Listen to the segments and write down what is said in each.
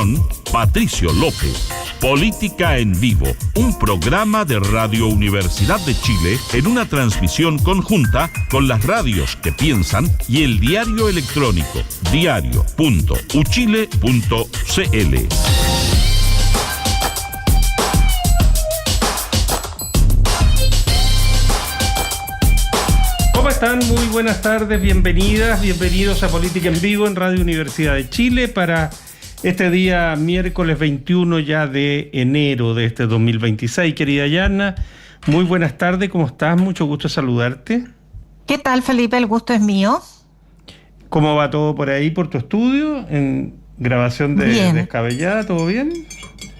Conducción, Patricio López. Política en Vivo, un programa de Radio Universidad de Chile en una transmisión conjunta con las radios que piensan y el diario electrónico diario.uchile.cl. ¿Cómo están? Muy buenas tardes, bienvenidos a Política en Vivo en Radio Universidad de Chile para este día miércoles 21 ya de enero de este 2026. Querida Yana, muy buenas tardes, ¿cómo estás? Mucho gusto saludarte. ¿Qué tal, Felipe? El gusto es mío. ¿Cómo va todo por ahí, por tu estudio? En grabación de Descabellada, ¿todo bien?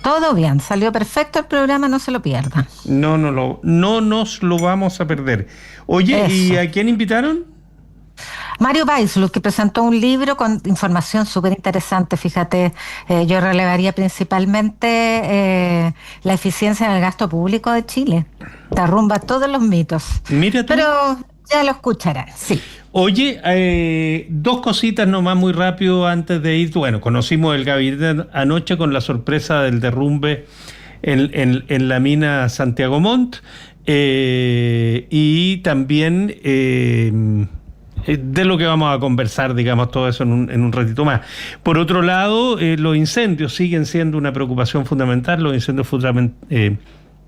Todo bien, salió perfecto el programa, no se lo pierdan. No nos lo vamos a perder. Oye, eso. ¿Y a quién invitaron? Mario Baisluz, que presentó un libro con información súper interesante, fíjate, yo relevaría principalmente la eficiencia en el gasto público de Chile. Derrumba todos los mitos. Mira tú. Pero ya lo escucharán, sí. Oye, dos cositas nomás muy rápido antes de ir. Bueno, conocimos el gabinete anoche con la sorpresa del derrumbe en la mina Santiago Montt, y también de lo que vamos a conversar, digamos, todo eso en un ratito más. Por otro lado, los incendios siguen siendo una preocupación fundamental, los incendios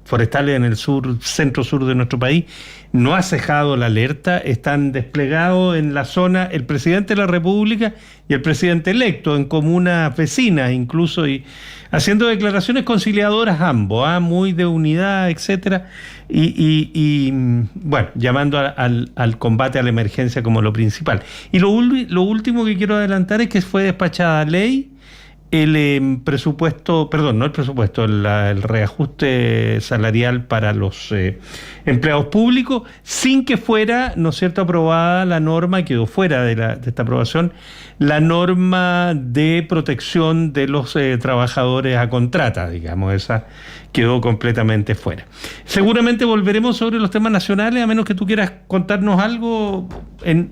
forestales en el centro-sur de nuestro país. No ha cejado la alerta, están desplegados en la zona el presidente de la República y el presidente electo en comunas vecinas incluso, y haciendo declaraciones conciliadoras ambos, muy de unidad, etcétera, y bueno, llamando al combate a la emergencia como lo principal. Y lo último que quiero adelantar es que fue despachada ley el reajuste salarial para los empleados públicos, sin que fuera, ¿no es cierto?, aprobada la norma, quedó fuera de esta aprobación, la norma de protección de los trabajadores a contrata, digamos, esa quedó completamente fuera. Seguramente volveremos sobre los temas nacionales, a menos que tú quieras contarnos algo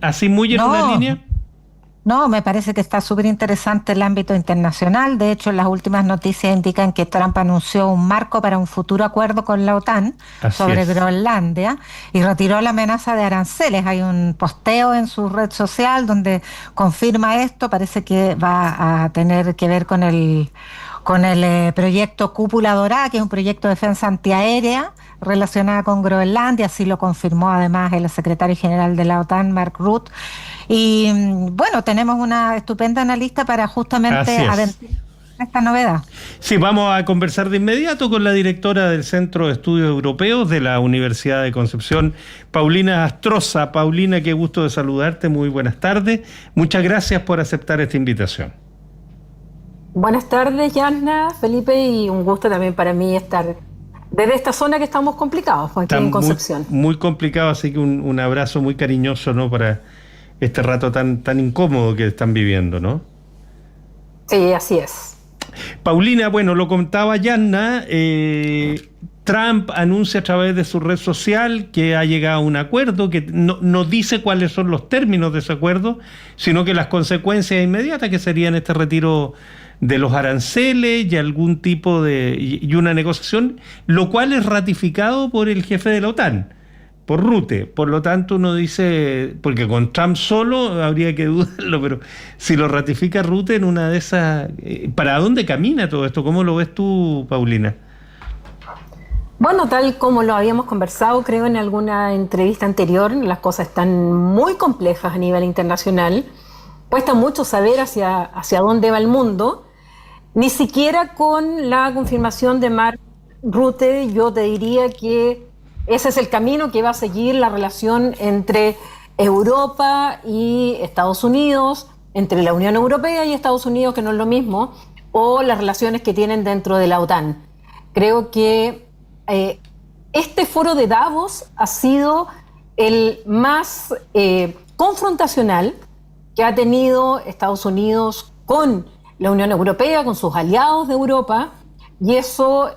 así muy en una línea. No, me parece que está súper interesante el ámbito internacional. De hecho, las últimas noticias indican que Trump anunció un marco para un futuro acuerdo con la OTAN sobre Groenlandia y retiró la amenaza de aranceles. Hay un posteo en su red social donde confirma esto. Parece que va a tener que ver con el proyecto Cúpula Dorada, que es un proyecto de defensa antiaérea relacionada con Groenlandia. Así lo confirmó además el secretario general de la OTAN, Mark Rutte. Y bueno, tenemos una estupenda analista para justamente adentrar esta novedad. Sí, vamos a conversar de inmediato con la directora del Centro de Estudios Europeos de la Universidad de Concepción, Paulina Astroza. Paulina, qué gusto de saludarte, muy buenas tardes. Muchas gracias por aceptar esta invitación. Buenas tardes, Yana, Felipe, y un gusto también para mí estar desde esta zona que estamos complicados, aquí en Concepción. Muy complicado, así que un abrazo muy cariñoso, ¿no?, para este rato tan incómodo que están viviendo, ¿no? Sí, así es. Paulina, bueno, lo contaba Yana, Trump anuncia a través de su red social que ha llegado a un acuerdo, que no dice cuáles son los términos de ese acuerdo, sino que las consecuencias inmediatas, que serían este retiro de los aranceles y algún tipo y una negociación, lo cual es ratificado por el jefe de la OTAN, por Rutte. Por lo tanto, uno dice, porque con Trump solo habría que dudarlo, pero si lo ratifica Rutte en una de esas, ¿para dónde camina todo esto? ¿Cómo lo ves tú, Paulina? Bueno, tal como lo habíamos conversado, creo, en alguna entrevista anterior, las cosas están muy complejas a nivel internacional. Cuesta mucho saber hacia dónde va el mundo. Ni siquiera con la confirmación de Mark Rutte, yo te diría que ese es el camino que va a seguir la relación entre Europa y Estados Unidos, entre la Unión Europea y Estados Unidos, que no es lo mismo, o las relaciones que tienen dentro de la OTAN. Creo que este foro de Davos ha sido el más confrontacional que ha tenido Estados Unidos con la Unión Europea, con sus aliados de Europa, y eso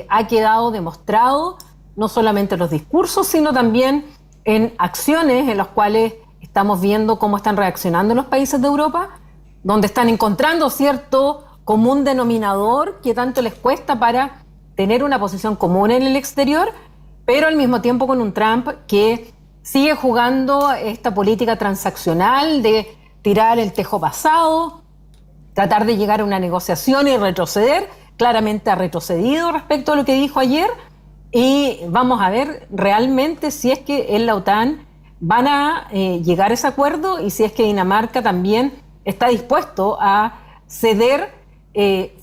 ha quedado demostrado no solamente en los discursos, sino también en acciones en las cuales estamos viendo cómo están reaccionando los países de Europa, donde están encontrando cierto común denominador que tanto les cuesta para tener una posición común en el exterior, pero al mismo tiempo con un Trump que sigue jugando esta política transaccional de tirar el tejo pasado, tratar de llegar a una negociación y retroceder. Claramente ha retrocedido respecto a lo que dijo ayer, y vamos a ver realmente si es que en la OTAN van a llegar a ese acuerdo y si es que Dinamarca también está dispuesto a ceder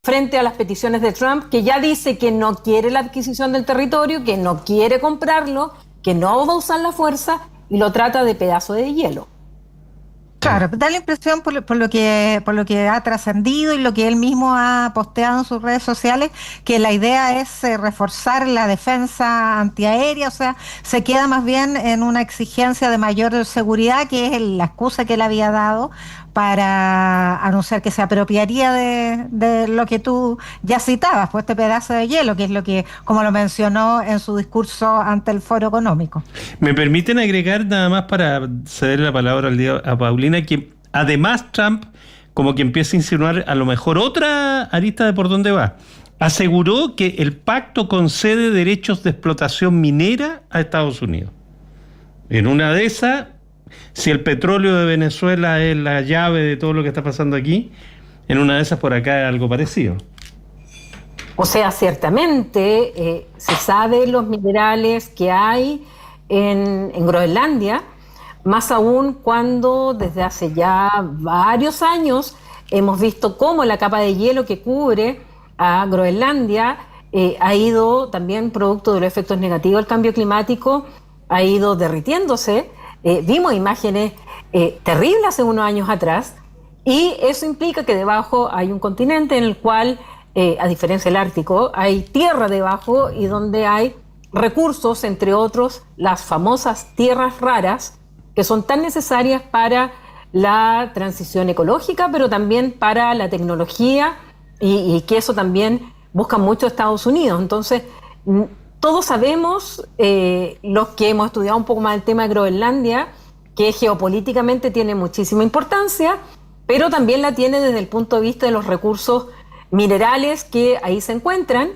frente a las peticiones de Trump, que ya dice que no quiere la adquisición del territorio, que no quiere comprarlo, que no va a usar la fuerza y lo trata de pedazo de hielo. Claro, da la impresión por lo que ha trascendido y lo que él mismo ha posteado en sus redes sociales, que la idea es reforzar la defensa antiaérea, o sea, se queda más bien en una exigencia de mayor seguridad, que es la excusa que él había dado para anunciar que se apropiaría de lo que tú ya citabas, pues este pedazo de hielo, que es lo que, como lo mencionó en su discurso ante el Foro Económico. Me permiten agregar nada más para ceder la palabra a Paulina, que además Trump como que empieza a insinuar a lo mejor otra arista de por dónde va. Aseguró que el pacto concede derechos de explotación minera a Estados Unidos. En una de esas, si el petróleo de Venezuela es la llave de todo lo que está pasando aquí, en una de esas por acá es algo parecido. O sea, ciertamente se sabe los minerales que hay en Groenlandia, más aún cuando desde hace ya varios años hemos visto cómo la capa de hielo que cubre a Groenlandia ha ido también, producto de los efectos negativos del cambio climático, ha ido derritiéndose. Vimos imágenes terribles hace unos años atrás, y eso implica que debajo hay un continente en el cual, a diferencia del Ártico, hay tierra debajo y donde hay recursos, entre otros las famosas tierras raras, que son tan necesarias para la transición ecológica, pero también para la tecnología, y que eso también busca mucho Estados Unidos. Entonces, todos sabemos, los que hemos estudiado un poco más el tema de Groenlandia, que geopolíticamente tiene muchísima importancia, pero también la tiene desde el punto de vista de los recursos minerales que ahí se encuentran.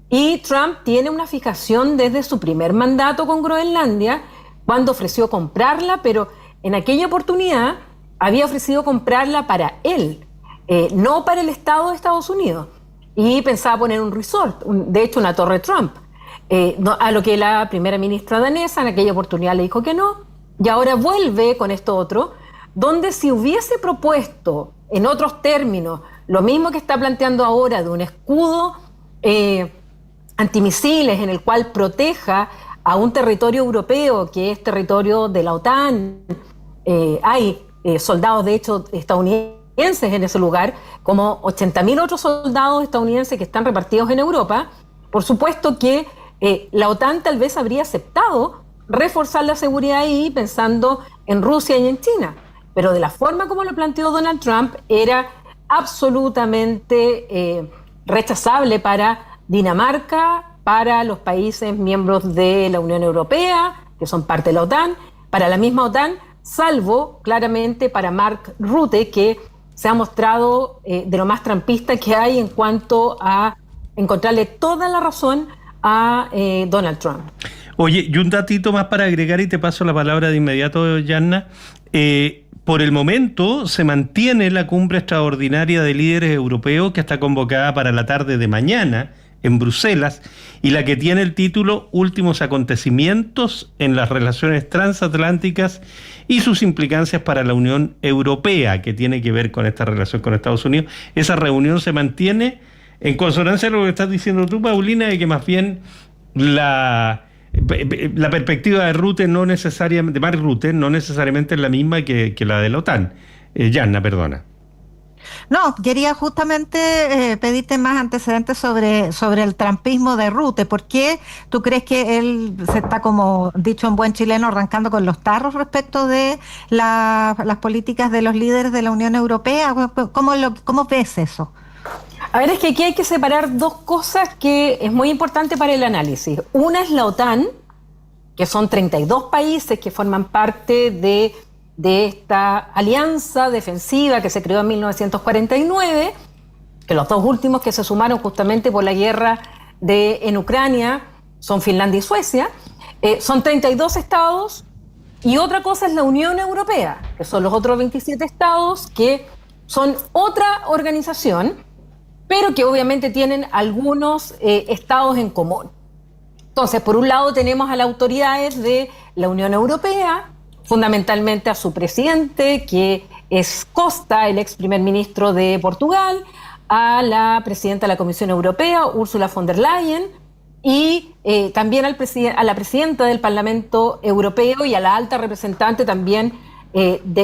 Y Trump tiene una fijación desde su primer mandato con Groenlandia, cuando ofreció comprarla, pero en aquella oportunidad había ofrecido comprarla para él, no para el Estado de Estados Unidos. Y pensaba poner un resort, de hecho una torre Trump, a lo que la primera ministra danesa en aquella oportunidad le dijo que no, y ahora vuelve con esto otro, donde si hubiese propuesto en otros términos lo mismo que está planteando ahora, de un escudo antimisiles en el cual proteja a un territorio europeo que es territorio de la OTAN, hay soldados de hecho estadounidenses en ese lugar, como 80.000 otros soldados estadounidenses que están repartidos en Europa. Por supuesto que la OTAN tal vez habría aceptado reforzar la seguridad ahí pensando en Rusia y en China, pero de la forma como lo planteó Donald Trump era absolutamente rechazable para Dinamarca, para los países miembros de la Unión Europea, que son parte de la OTAN, para la misma OTAN, salvo claramente para Mark Rutte, que se ha mostrado de lo más trumpista que hay en cuanto a encontrarle toda la razón a Donald Trump. Oye, y un datito más para agregar y te paso la palabra de inmediato, Yanna. Por el momento se mantiene la cumbre extraordinaria de líderes europeos que está convocada para la tarde de mañana en Bruselas, y la que tiene el título Últimos acontecimientos en las relaciones transatlánticas y sus implicancias para la Unión Europea, que tiene que ver con esta relación con Estados Unidos. Esa reunión se mantiene en consonancia con lo que estás diciendo tú, Paulina, de que más bien la perspectiva de Rutte no necesariamente, de Mark Rutte, no necesariamente es la misma que la de la OTAN. Yanna, perdona. No, quería justamente pedirte más antecedentes sobre el trumpismo de Rutte. ¿Por qué tú crees que él se está, como dicho en buen chileno, arrancando con los tarros respecto de las políticas de los líderes de la Unión Europea? ¿Cómo ves eso? A ver, es que aquí hay que separar dos cosas que es muy importante para el análisis. Una es la OTAN, que son 32 países que forman parte de esta alianza defensiva que se creó en 1949, que los dos últimos que se sumaron justamente por la guerra en Ucrania son Finlandia y Suecia, son 32 estados, y otra cosa es la Unión Europea, que son los otros 27 estados que son otra organización, pero que obviamente tienen algunos estados en común. Entonces, por un lado tenemos a las autoridades de la Unión Europea, fundamentalmente a su presidente, que es Costa, el ex primer ministro de Portugal, a la presidenta de la Comisión Europea, Ursula von der Leyen, y también a la presidenta del Parlamento Europeo y a la alta representante también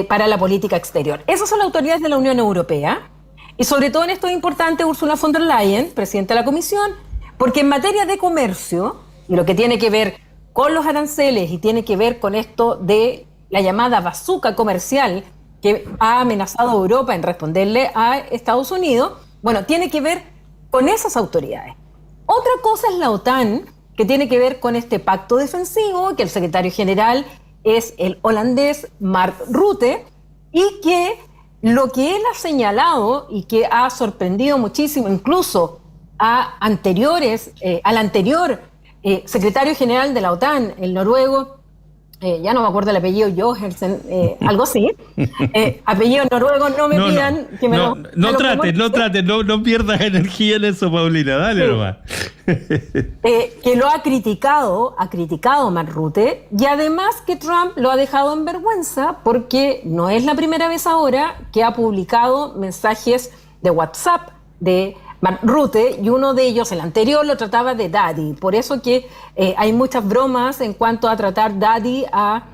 para la política exterior. Esas son las autoridades de la Unión Europea, y sobre todo en esto es importante Ursula von der Leyen, presidenta de la Comisión, porque en materia de comercio, y lo que tiene que ver con los aranceles y tiene que ver con esto de la llamada bazooka comercial que ha amenazado a Europa en responderle a Estados Unidos, bueno, tiene que ver con esas autoridades. Otra cosa es la OTAN, que tiene que ver con este pacto defensivo, que el secretario general es el holandés Mark Rutte, y que lo que él ha señalado y que ha sorprendido muchísimo, incluso al anterior secretario general de la OTAN, el noruego, ya no me acuerdo el apellido, Johansen, algo así, apellido noruego, no me pidan que me lo... No pierdas energía en eso, Paulina, dale nomás. Que lo ha criticado Mark Rutte, y además que Trump lo ha dejado en vergüenza, porque no es la primera vez ahora que ha publicado mensajes de WhatsApp de Mark Rutte, y uno de ellos, el anterior, lo trataba de daddy. Por eso que hay muchas bromas en cuanto a tratar daddy a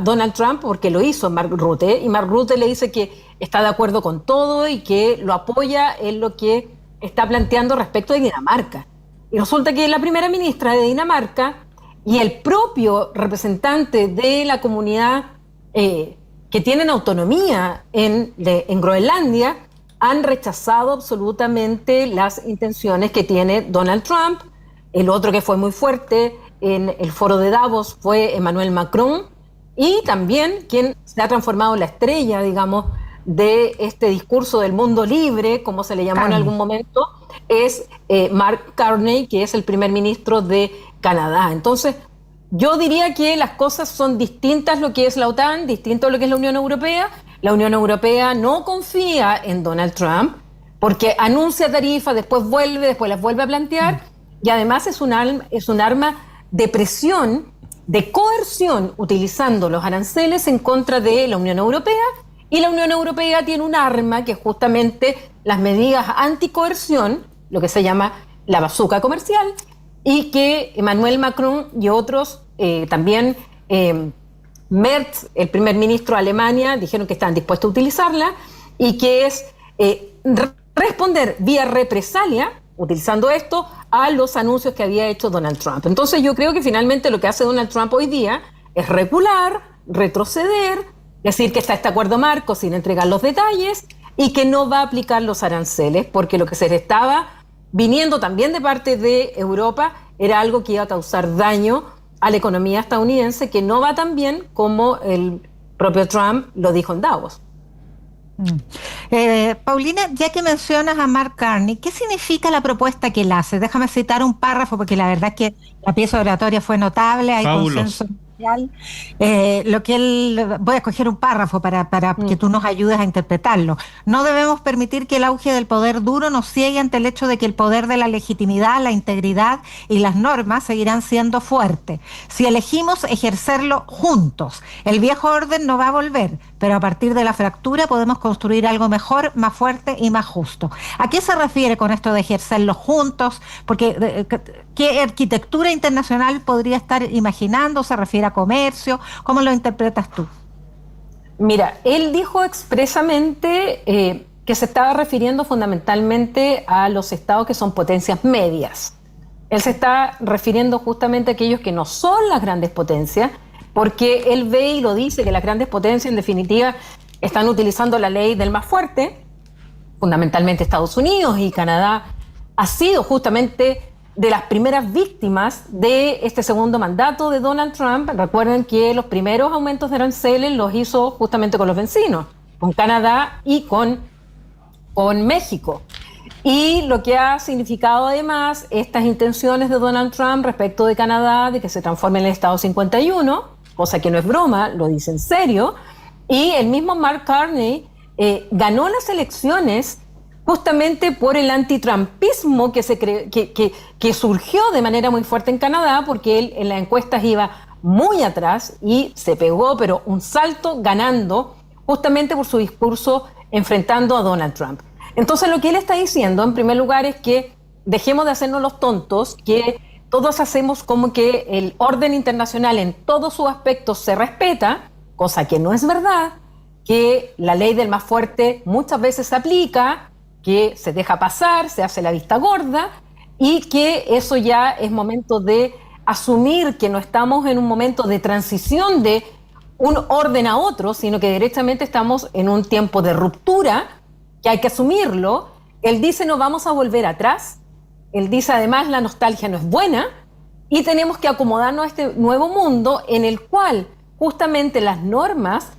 Donald Trump, porque lo hizo Mark Rutte, y Mark Rutte le dice que está de acuerdo con todo y que lo apoya en lo que está planteando respecto de Dinamarca. Y resulta que la primera ministra de Dinamarca y el propio representante de la comunidad que tienen autonomía en Groenlandia han rechazado absolutamente las intenciones que tiene Donald Trump. El otro que fue muy fuerte en el foro de Davos fue Emmanuel Macron, y también quien se ha transformado en la estrella, digamos, de este discurso del mundo libre, como se le llamó en algún momento, es Mark Carney, que es el primer ministro de Canadá. Entonces, yo diría que las cosas son distintas, lo que es la OTAN, distinto a lo que es la Unión Europea. La Unión Europea no confía en Donald Trump porque anuncia tarifas, después las vuelve a plantear, y además es un arma de presión, de coerción, utilizando los aranceles en contra de la Unión Europea, y la Unión Europea tiene un arma que es justamente las medidas anticoerción, lo que se llama la bazooka comercial, y que Emmanuel Macron y otros también... Merz, el primer ministro de Alemania, dijeron que estaban dispuestos a utilizarla, y que es responder vía represalia, utilizando esto, a los anuncios que había hecho Donald Trump. Entonces yo creo que finalmente lo que hace Donald Trump hoy día es recular, retroceder, decir que está este acuerdo marco sin entregar los detalles, y que no va a aplicar los aranceles, porque lo que se le estaba viniendo también de parte de Europa era algo que iba a causar daño a la economía estadounidense, que no va tan bien como el propio Trump lo dijo en Davos. Paulina, ya que mencionas a Mark Carney, ¿qué significa la propuesta que él hace? Déjame citar un párrafo, porque la verdad es que la pieza oratoria fue notable, hay consenso social. Voy a escoger un párrafo para que tú nos ayudes a interpretarlo. No debemos permitir que el auge del poder duro nos ciegue ante el hecho de que el poder de la legitimidad, la integridad y las normas seguirán siendo fuertes. Si elegimos ejercerlo juntos, el viejo orden no va a volver, pero a partir de la fractura podemos construir algo mejor, más fuerte y más justo. ¿A qué se refiere con esto de ejercerlo juntos? Porque ¿qué arquitectura internacional podría estar imaginando? ¿Se refiere a comercio? ¿Cómo lo interpretas tú? Mira, él dijo expresamente que se estaba refiriendo fundamentalmente a los estados que son potencias medias. Él se está refiriendo justamente a aquellos que no son las grandes potencias, porque él ve y lo dice que las grandes potencias en definitiva están utilizando la ley del más fuerte, fundamentalmente Estados Unidos, y Canadá ha sido justamente de las primeras víctimas de este segundo mandato de Donald Trump. Recuerden que los primeros aumentos de aranceles los hizo justamente con los vecinos, con Canadá y con México. Y lo que ha significado además estas intenciones de Donald Trump respecto de Canadá, de que se transforme en el Estado 51, cosa que no es broma, lo dice en serio, y el mismo Mark Carney ganó las elecciones justamente por el antitrumpismo que surgió de manera muy fuerte en Canadá, porque él en las encuestas iba muy atrás y se pegó, pero un salto ganando justamente por su discurso enfrentando a Donald Trump. Entonces lo que él está diciendo, en primer lugar, es que dejemos de hacernos los tontos, que todos hacemos como que el orden internacional en todos sus aspectos se respeta, cosa que no es verdad, que la ley del más fuerte muchas veces se aplica, que se deja pasar, se hace la vista gorda, y que eso ya es momento de asumir que no estamos en un momento de transición de un orden a otro, sino que directamente estamos en un tiempo de ruptura, que hay que asumirlo. Él dice no vamos a volver atrás, él dice además la nostalgia no es buena y tenemos que acomodarnos a este nuevo mundo en el cual justamente las normas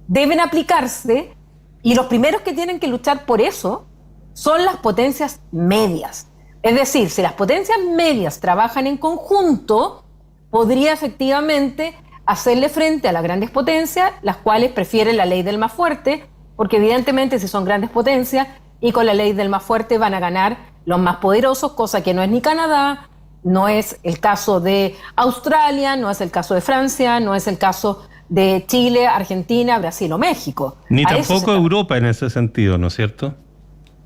deben aplicarse y los primeros que tienen que luchar por eso son las potencias medias. Es decir, si las potencias medias trabajan en conjunto, podría efectivamente hacerle frente a las grandes potencias, las cuales prefieren la ley del más fuerte, porque evidentemente si son grandes potencias y con la ley del más fuerte van a ganar los más poderosos, cosa que no es ni Canadá, no es el caso de Australia, no es el caso de Francia, no es el caso de Chile, Argentina, Brasil o México. Ni tampoco Europa en ese sentido, ¿no es cierto?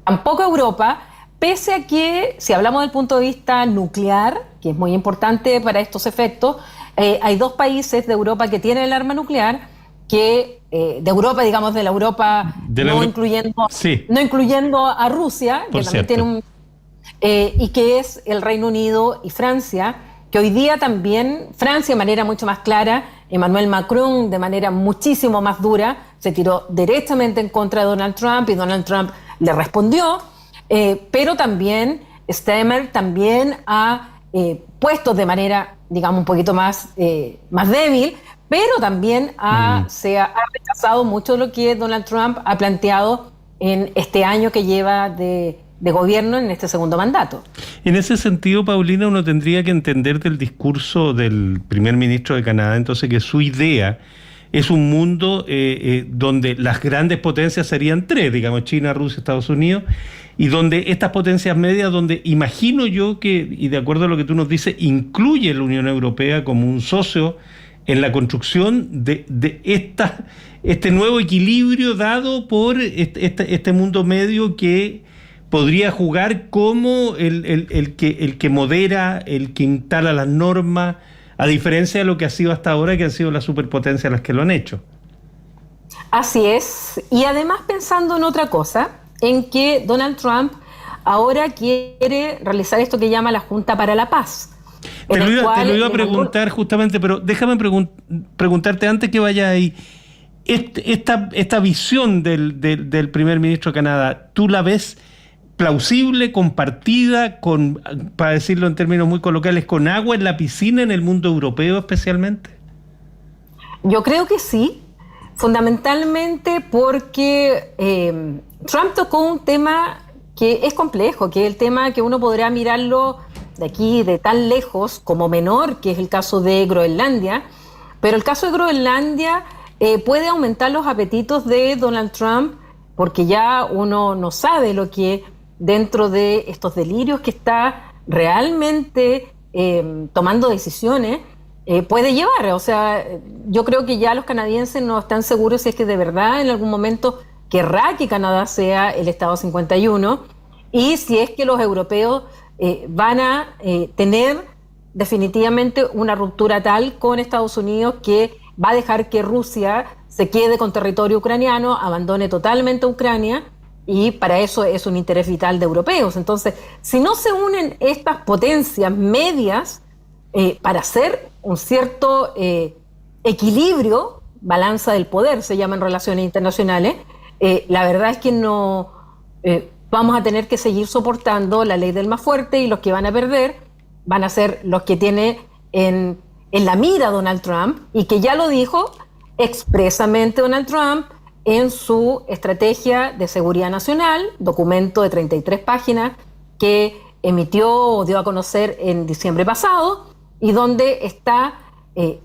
Tampoco Europa, pese a que, si hablamos del punto de vista nuclear, que es muy importante para estos efectos, hay dos países de Europa que tienen el arma nuclear, que de Europa, digamos, de la Europa no incluyendo a Rusia, que también tiene y que es el Reino Unido y Francia, que hoy día también, Francia de manera mucho más clara, Emmanuel Macron de manera muchísimo más dura, se tiró directamente en contra de Donald Trump y Donald Trump le respondió, pero también Stemmer también ha puesto de manera, digamos, un poquito más débil, pero también se ha rechazado mucho de lo que Donald Trump ha planteado en este año que lleva de gobierno en este segundo mandato. En ese sentido, Paulina, uno tendría que entender del discurso del primer ministro de Canadá, entonces, que su idea es un mundo donde las grandes potencias serían tres, digamos, China, Rusia, Estados Unidos, y donde estas potencias medias, donde imagino yo que, y de acuerdo a lo que tú nos dices, incluye la Unión Europea como un socio en la construcción de este nuevo equilibrio dado por este mundo medio que podría jugar como el que modera, el que instala las normas, a diferencia de lo que ha sido hasta ahora, que han sido las superpotencias las que lo han hecho. Así es, y además pensando en otra cosa, en que Donald Trump ahora quiere realizar esto que llama la Junta para la Paz. Te lo iba a preguntar justamente, pero déjame preguntarte antes que vaya ahí. Esta visión del primer ministro de Canadá, ¿tú la ves plausible, compartida, para decirlo en términos muy coloquiales, con agua en la piscina en el mundo europeo especialmente? Yo creo que sí, fundamentalmente porque Trump tocó un tema que es complejo, que es el tema que uno podrá mirarlo de aquí, de tan lejos, como menor, que es el caso de Groenlandia, pero el caso de Groenlandia puede aumentar los apetitos de Donald Trump, porque ya uno no sabe lo que dentro de estos delirios que está realmente tomando decisiones, puede llevar. O sea, yo creo que ya los canadienses no están seguros si es que de verdad en algún momento querrá que Canadá sea el Estado 51 y si es que los europeos van a tener definitivamente una ruptura tal con Estados Unidos que va a dejar que Rusia se quede con territorio ucraniano, abandone totalmente Ucrania, y para eso es un interés vital de europeos. Entonces, si no se unen estas potencias medias para hacer un cierto equilibrio, balanza del poder, se llama en relaciones internacionales, la verdad es que no vamos a tener que seguir soportando la ley del más fuerte, y los que van a perder van a ser los que tiene en la mira Donald Trump, y que ya lo dijo expresamente Donald Trump en su estrategia de seguridad nacional, documento de 33 páginas que emitió o dio a conocer en diciembre pasado, y donde está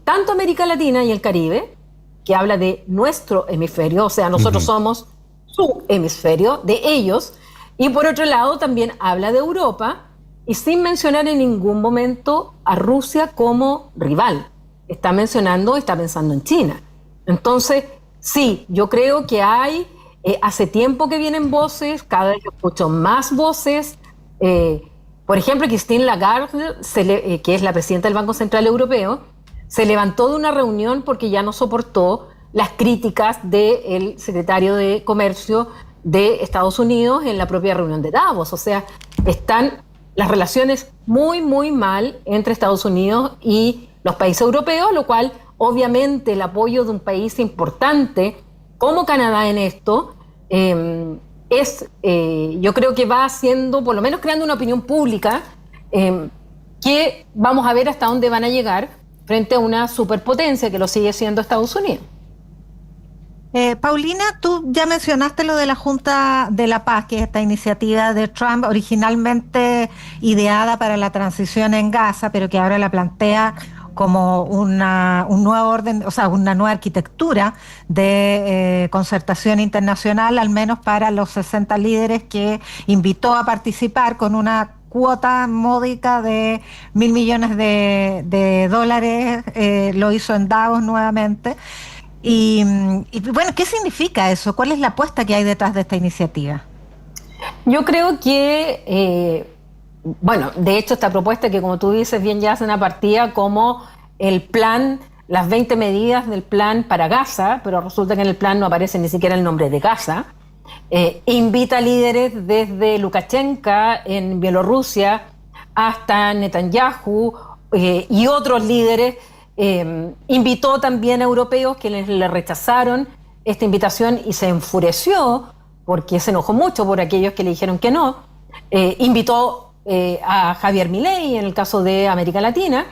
tanto América Latina y el Caribe, que habla de nuestro hemisferio, o sea, nosotros somos su hemisferio, de ellos, y por otro lado también habla de Europa, y sin mencionar en ningún momento a Rusia como rival. Está pensando en China. Entonces, sí, yo creo que hace tiempo que vienen voces, cada vez escucho más voces. Por ejemplo, Christine Lagarde, que es la presidenta del Banco Central Europeo, se levantó de una reunión porque ya no soportó las críticas del secretario de Comercio de Estados Unidos en la propia reunión de Davos. O sea, están las relaciones muy, muy mal entre Estados Unidos y los países europeos, lo cual obviamente el apoyo de un país importante como Canadá en esto yo creo que va haciendo, por lo menos creando una opinión pública que vamos a ver hasta dónde van a llegar frente a una superpotencia que lo sigue siendo Estados Unidos. Paulina, tú ya mencionaste lo de la Junta de la Paz, que es esta iniciativa de Trump originalmente ideada para la transición en Gaza, pero que ahora la plantea como un nuevo orden, o sea, una nueva arquitectura de concertación internacional, al menos para los 60 líderes que invitó a participar con una cuota módica de $1.000 millones de dólares, lo hizo en Davos nuevamente. Y bueno, ¿qué significa eso? ¿Cuál es la apuesta que hay detrás de esta iniciativa? Yo creo que, de hecho esta propuesta que como tú dices bien ya una partida como el plan, las 20 medidas del plan para Gaza, pero resulta que en el plan no aparece ni siquiera el nombre de Gaza. Invita a líderes desde Lukashenko en Bielorrusia hasta Netanyahu y otros líderes. Invitó también a europeos que le rechazaron esta invitación y se enfureció porque se enojó mucho por aquellos que le dijeron que no. Invitó a Javier Milei en el caso de América Latina.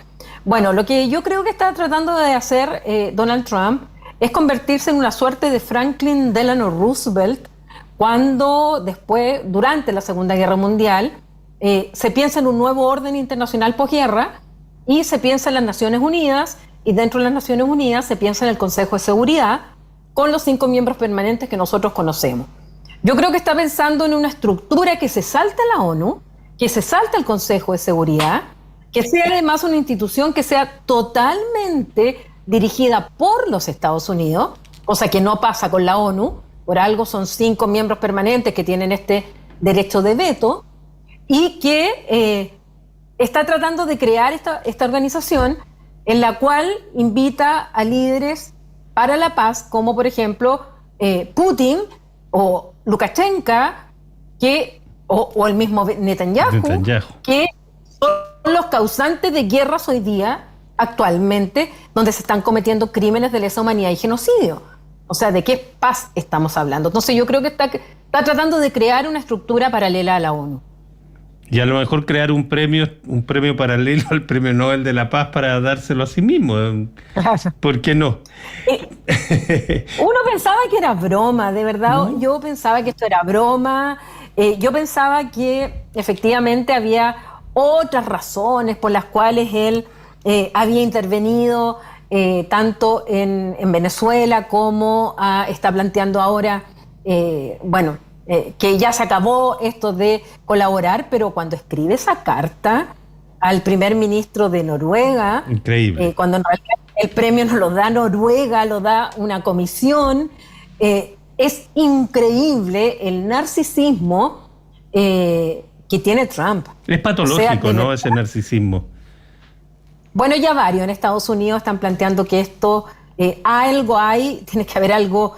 Bueno, lo que yo creo que está tratando de hacer Donald Trump es convertirse en una suerte de Franklin Delano Roosevelt cuando después, durante la Segunda Guerra Mundial, se piensa en un nuevo orden internacional posguerra y se piensa en las Naciones Unidas, y dentro de las Naciones Unidas se piensa en el Consejo de Seguridad con los 5 miembros permanentes que nosotros conocemos. Yo creo que está pensando en una estructura que se salte a la ONU, que se salte al Consejo de Seguridad, que sea además una institución que sea totalmente dirigida por los Estados Unidos, cosa que no pasa con la ONU, por algo son 5 miembros permanentes que tienen este derecho de veto, y que está tratando de crear esta organización en la cual invita a líderes para la paz, como por ejemplo Putin o Lukashenko, o el mismo Netanyahu, que son los causantes de guerras hoy día, actualmente, donde se están cometiendo crímenes de lesa humanidad y genocidio. O sea, ¿de qué paz estamos hablando? Entonces yo creo que está tratando de crear una estructura paralela a la ONU. Y a lo mejor crear un premio paralelo al Premio Nobel de la Paz para dárselo a sí mismo. ¿Por qué no? Uno pensaba que era broma, de verdad. ¿No? Yo pensaba que esto era broma. Yo pensaba que efectivamente había otras razones por las cuales él había intervenido tanto en Venezuela como está planteando ahora, que ya se acabó esto de colaborar, pero cuando escribe esa carta al primer ministro de Noruega, increíble. Cuando en realidad el premio no lo da Noruega, lo da una comisión, es increíble el narcisismo que tiene Trump. Es patológico, ¿no? Ese narcisismo. Bueno, ya varios en Estados Unidos están planteando que esto tiene que haber algo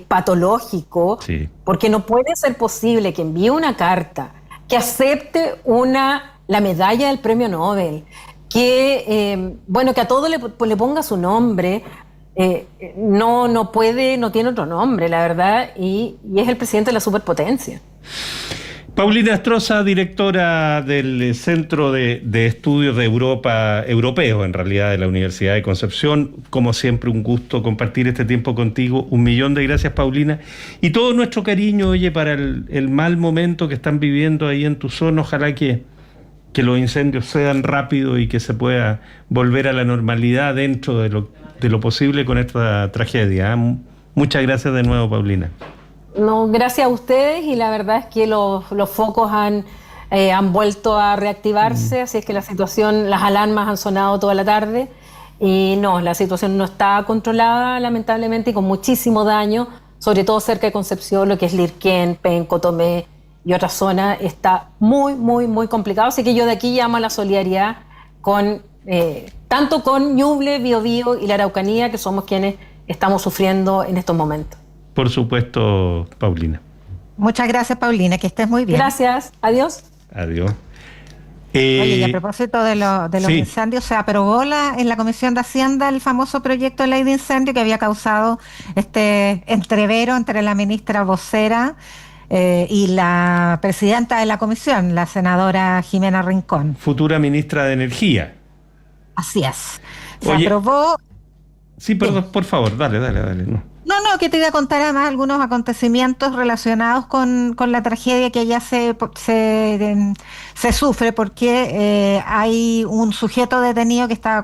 patológico, sí. Porque no puede ser posible que envíe una carta, que acepte la medalla del premio Nobel, que a todo le ponga su nombre, no puede, no tiene otro nombre, la verdad, y es el presidente de la superpotencia. Paulina Astroza, directora del Centro de Estudios de Europa, europeo en realidad, de la Universidad de Concepción. Como siempre, un gusto compartir este tiempo contigo. 1.000.000 de gracias, Paulina. Y todo nuestro cariño, oye, para el mal momento que están viviendo ahí en tu zona. Ojalá que los incendios cedan rápido y que se pueda volver a la normalidad dentro de lo posible con esta tragedia. Muchas gracias de nuevo, Paulina. No, gracias a ustedes, y la verdad es que los focos han vuelto a reactivarse, así es que la situación, las alarmas han sonado toda la tarde y no, la situación no está controlada, lamentablemente, y con muchísimo daño, sobre todo cerca de Concepción, lo que es Lirquén, Penco, Tomé y otras zonas, está muy, muy, muy complicado, así que yo de aquí llamo a la solidaridad con tanto con Ñuble, Biobío y la Araucanía, que somos quienes estamos sufriendo en estos momentos. Por supuesto, Paulina. Muchas gracias, Paulina, que estés muy bien. Gracias, adiós. Adiós. Oye, y a propósito de los incendios, se aprobó en la Comisión de Hacienda el famoso proyecto de ley de incendio que había causado este entrevero entre la ministra vocera y la presidenta de la comisión, la senadora Jimena Rincón. Futura ministra de Energía. Así es. Se aprobó... Sí, perdón, por favor, dale. No, que te iba a contar además algunos acontecimientos relacionados con la tragedia que allá se sufre, porque hay un sujeto detenido que está